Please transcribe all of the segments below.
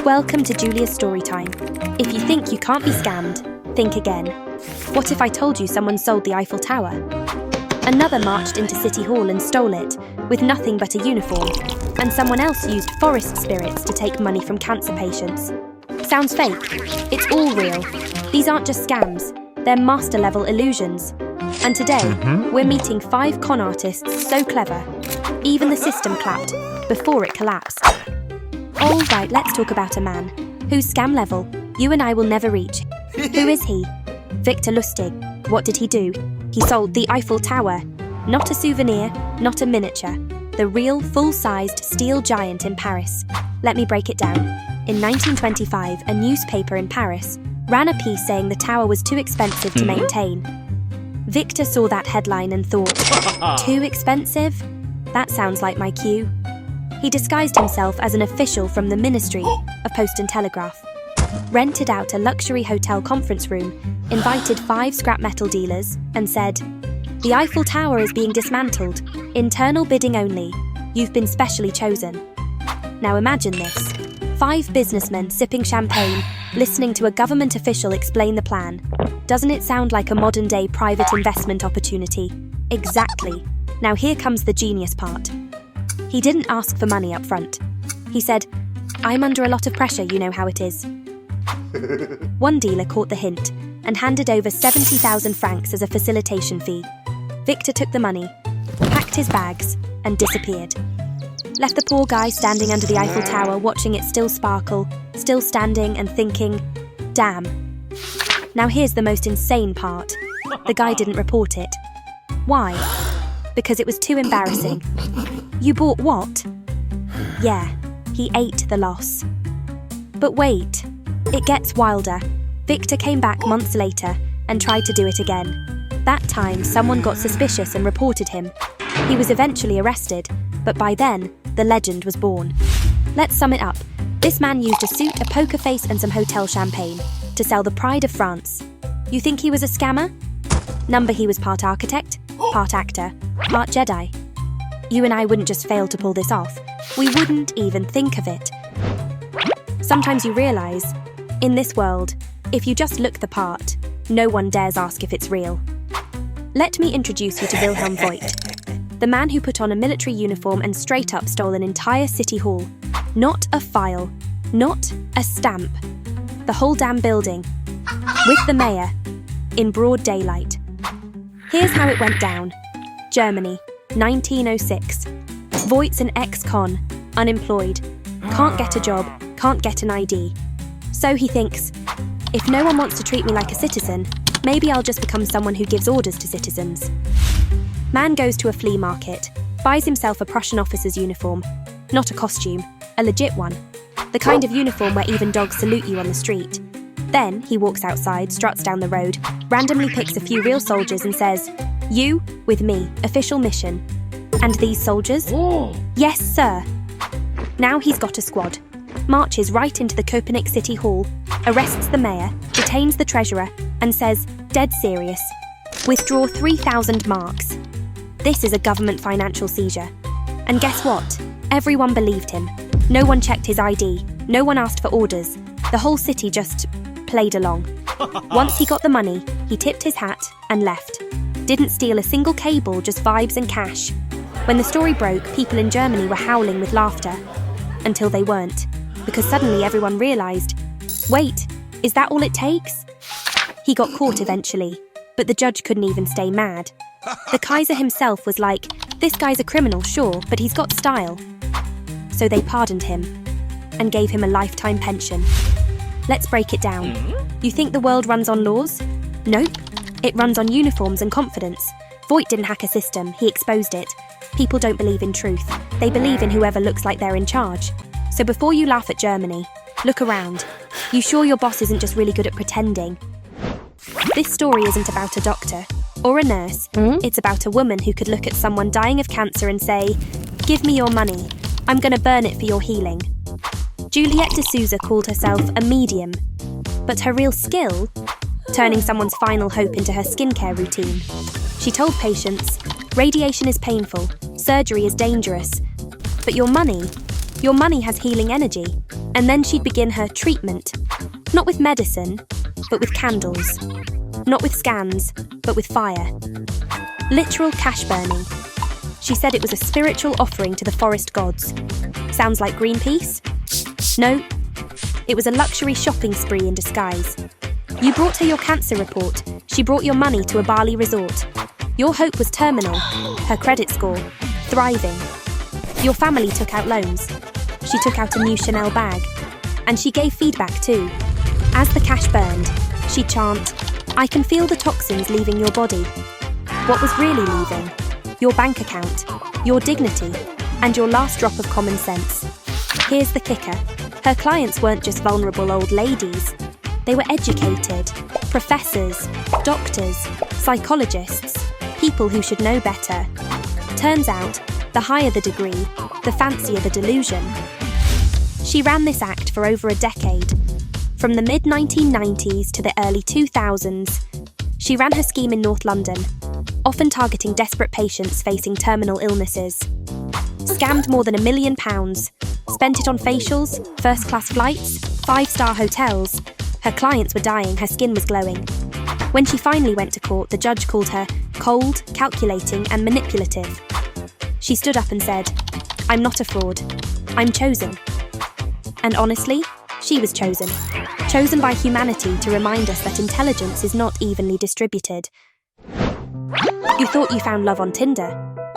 Welcome to Julia's Storytime. If you think you can't be scammed, think again. What if I told you someone sold the Eiffel Tower? Another marched into City Hall and stole it, with nothing but a uniform, and someone else used forest spirits to take money from cancer patients. Sounds fake? It's all real. These aren't just scams, they're master-level illusions. And today, we're meeting 5 con artists so clever, even the system clapped before it collapsed. All right, let's talk about a man whose scam level you and I will never reach. Who is he? Victor Lustig. What did he do? He sold the Eiffel Tower. Not a souvenir, not a miniature. The real, full-sized steel giant in Paris. Let me break it down. In 1925, a newspaper in Paris ran a piece saying the tower was too expensive to maintain. Victor saw that headline and thought, too expensive? That sounds like my cue. He disguised himself as an official from the Ministry of Post and Telegraph, rented out a luxury hotel conference room, invited 5 scrap metal dealers, and said, "The Eiffel Tower is being dismantled. Internal bidding only. You've been specially chosen." Now imagine this. 5 businessmen sipping champagne, listening to a government official explain the plan. Doesn't it sound like a modern-day private investment opportunity? Exactly. Now here comes the genius part. He didn't ask for money up front. He said, "I'm under a lot of pressure, you know how it is." One dealer caught the hint and handed over 70,000 francs as a facilitation fee. Victor took the money, packed his bags, and disappeared. Left the poor guy standing under the Eiffel Tower, watching it still sparkle, still standing and thinking, damn. Now here's the most insane part. The guy didn't report it. Why? Because it was too embarrassing. You bought what? Yeah, he ate the loss. But wait, it gets wilder. Victor came back months later and tried to do it again. That time, someone got suspicious and reported him. He was eventually arrested, but by then, the legend was born. Let's sum it up. This man used a suit, a poker face, and some hotel champagne to sell the pride of France. You think he was a scammer? Number he was part architect, part actor, part Jedi. You and I wouldn't just fail to pull this off. We wouldn't even think of it. Sometimes you realise, in this world, if you just look the part, no one dares ask if it's real. Let me introduce you to Wilhelm Voigt, the man who put on a military uniform and straight up stole an entire city hall. Not a file, not a stamp. The whole damn building, with the mayor, in broad daylight. Here's how it went down. Germany, 1906. Voigt's an ex-con, unemployed, can't get a job, can't get an ID. So he thinks, if no one wants to treat me like a citizen, maybe I'll just become someone who gives orders to citizens. Man goes to a flea market, buys himself a Prussian officer's uniform. Not a costume, a legit one. The kind of uniform where even dogs salute you on the street. Then he walks outside, struts down the road, randomly picks a few real soldiers and says, "You, with me, official mission." And these soldiers? Yes, sir. Now he's got a squad. Marches right into the Copenhagen City Hall, arrests the mayor, detains the treasurer, and says, dead serious, "Withdraw 3,000 marks." This is a government financial seizure. And guess what? Everyone believed him. No one checked his ID. No one asked for orders. The whole city just played along. Once he got the money, he tipped his hat and left. Didn't steal a single cable, just vibes and cash. When the story broke, people in Germany were howling with laughter. Until they weren't. Because suddenly everyone realised, wait, is that all it takes? He got caught eventually, but the judge couldn't even stay mad. The Kaiser himself was like, this guy's a criminal, sure, but he's got style. So they pardoned him and gave him a lifetime pension. Let's break it down. You think the world runs on laws? Nope. It runs on uniforms and confidence. Voigt didn't hack a system, he exposed it. People don't believe in truth. They believe in whoever looks like they're in charge. So before you laugh at Germany, look around. You sure your boss isn't just really good at pretending? This story isn't about a doctor or a nurse. It's about a woman who could look at someone dying of cancer and say, "Give me your money. I'm going to burn it for your healing." Juliette de Souza called herself a medium, but her real skill? Turning someone's final hope into her skincare routine. She told patients, radiation is painful, surgery is dangerous, but your money has healing energy. And then she'd begin her treatment. Not with medicine, but with candles. Not with scans, but with fire. Literal cash burning. She said it was a spiritual offering to the forest gods. Sounds like Greenpeace? No, it was a luxury shopping spree in disguise. You brought her your cancer report. She brought your money to a Bali resort. Your hope was terminal, her credit score, thriving. Your family took out loans. She took out a new Chanel bag. And she gave feedback too. As the cash burned, she'd chant, "I can feel the toxins leaving your body." What was really leaving? Your bank account, your dignity, and your last drop of common sense. Here's the kicker. Her clients weren't just vulnerable old ladies. They were educated, professors, doctors, psychologists, people who should know better. Turns out, the higher the degree, the fancier the delusion. She ran this act for over a decade. From the mid-1990s to the early 2000s, she ran her scheme in North London, often targeting desperate patients facing terminal illnesses. Scammed more than £1 million, spent it on facials, first-class flights, 5-star hotels. Her clients were dying, her skin was glowing. When she finally went to court, the judge called her cold, calculating, and manipulative. She stood up and said, "I'm not a fraud. I'm chosen." And honestly, she was chosen. Chosen by humanity to remind us that intelligence is not evenly distributed. You thought you found love on Tinder.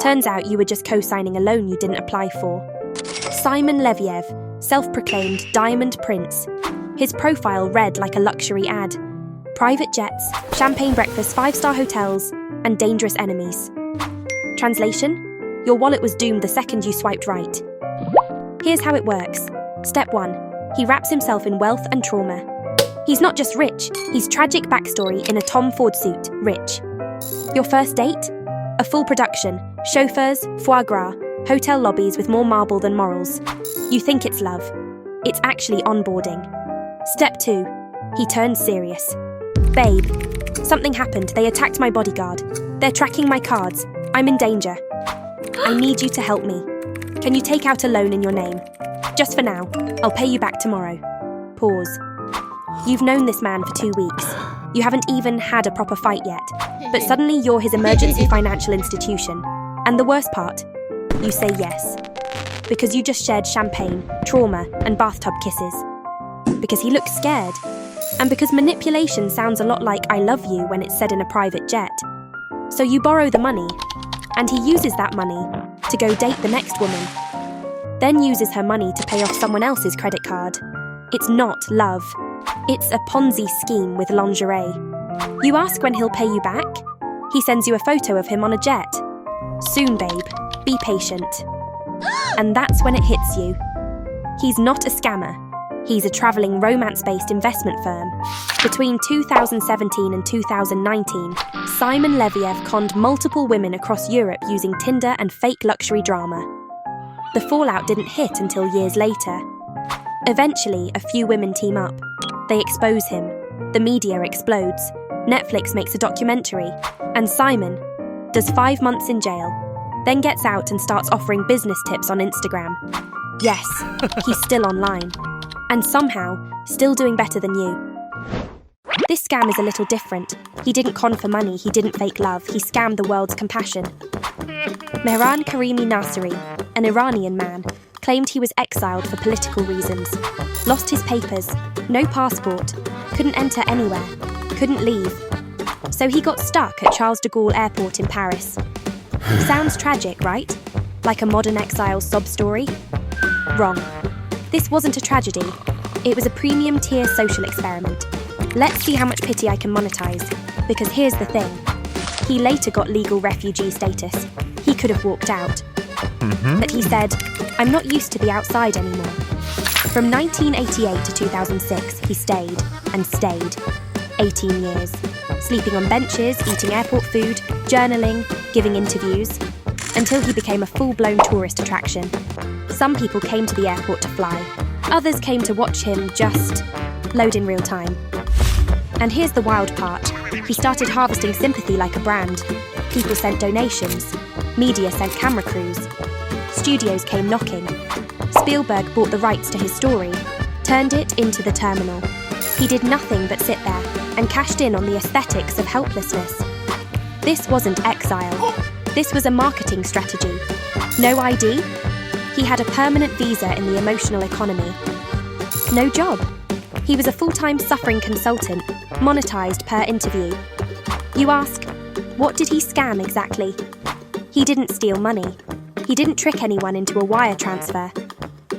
Turns out you were just co-signing a loan you didn't apply for. Simon Leviev, self-proclaimed Diamond Prince. His profile read like a luxury ad. Private jets, champagne breakfast, 5-star hotels, and dangerous enemies. Translation? Your wallet was doomed the second you swiped right. Here's how it works. Step 1. He wraps himself in wealth and trauma. He's not just rich, he's tragic backstory in a Tom Ford suit, rich. Your first date? A full production, chauffeurs, foie gras, hotel lobbies with more marble than morals. You think it's love. It's actually onboarding. Step 2. He turns serious. Babe, something happened. They attacked my bodyguard. They're tracking my cards. I'm in danger. I need you to help me. Can you take out a loan in your name? Just for now. I'll pay you back tomorrow. Pause. You've known this man for 2 weeks. You haven't even had a proper fight yet. But suddenly you're his emergency financial institution. And the worst part? You say yes. Because you just shared champagne, trauma, and bathtub kisses. Because he looks scared. And because manipulation sounds a lot like "I love you" when it's said in a private jet. So you borrow the money. And he uses that money to go date the next woman. Then uses her money to pay off someone else's credit card. It's not love. It's a Ponzi scheme with lingerie. You ask when he'll pay you back? He sends you a photo of him on a jet. Soon, babe. Be patient. And that's when it hits you. He's not a scammer. He's a travelling romance-based investment firm. Between 2017 and 2019, Simon Leviev conned multiple women across Europe using Tinder and fake luxury drama. The fallout didn't hit until years later. Eventually, a few women team up. They expose him. The media explodes. Netflix makes a documentary. And Simon does 5 months in jail, then gets out and starts offering business tips on Instagram. Yes, he's still online. And somehow, still doing better than you. This scam is a little different. He didn't con for money, he didn't fake love, he scammed the world's compassion. Mehran Karimi Nasiri, an Iranian man, claimed he was exiled for political reasons. Lost his papers, no passport, couldn't enter anywhere, couldn't leave. So he got stuck at Charles de Gaulle Airport in Paris. Sounds tragic, right? Like a modern exile sob story? Wrong. This wasn't a tragedy. It was a premium tier social experiment. Let's see how much pity I can monetize. Because here's the thing. He later got legal refugee status. He could have walked out. But he said, "I'm not used to the outside anymore." From 1988 to 2006, he stayed and stayed. 18 years. Sleeping on benches, eating airport food, journaling, giving interviews. Until he became a full-blown tourist attraction. Some people came to the airport to fly. Others came to watch him just load in real time. And here's the wild part. He started harvesting sympathy like a brand. People sent donations. Media sent camera crews. Studios came knocking. Spielberg bought the rights to his story. turned it into the terminal. He did nothing but sit there and cashed in on the aesthetics of helplessness. This wasn't exile. This was a marketing strategy. No ID? He had a permanent visa in the emotional economy. No job. He was a full-time suffering consultant, monetized per interview. You ask, what did he scam exactly? He didn't steal money. He didn't trick anyone into a wire transfer.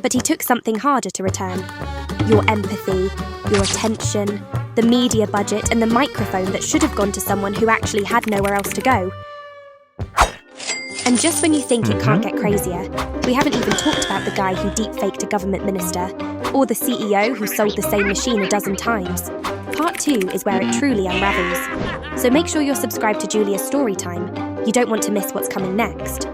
But he took something harder to return. Your empathy, your attention, the media budget, and the microphone that should have gone to someone who actually had nowhere else to go. And just when you think it can't get crazier, we haven't even talked about the guy who deep-faked a government minister, or the CEO who sold the same machine a dozen times. Part 2 is where it truly unravels. So make sure you're subscribed to Julia's Storytime. You don't want to miss what's coming next.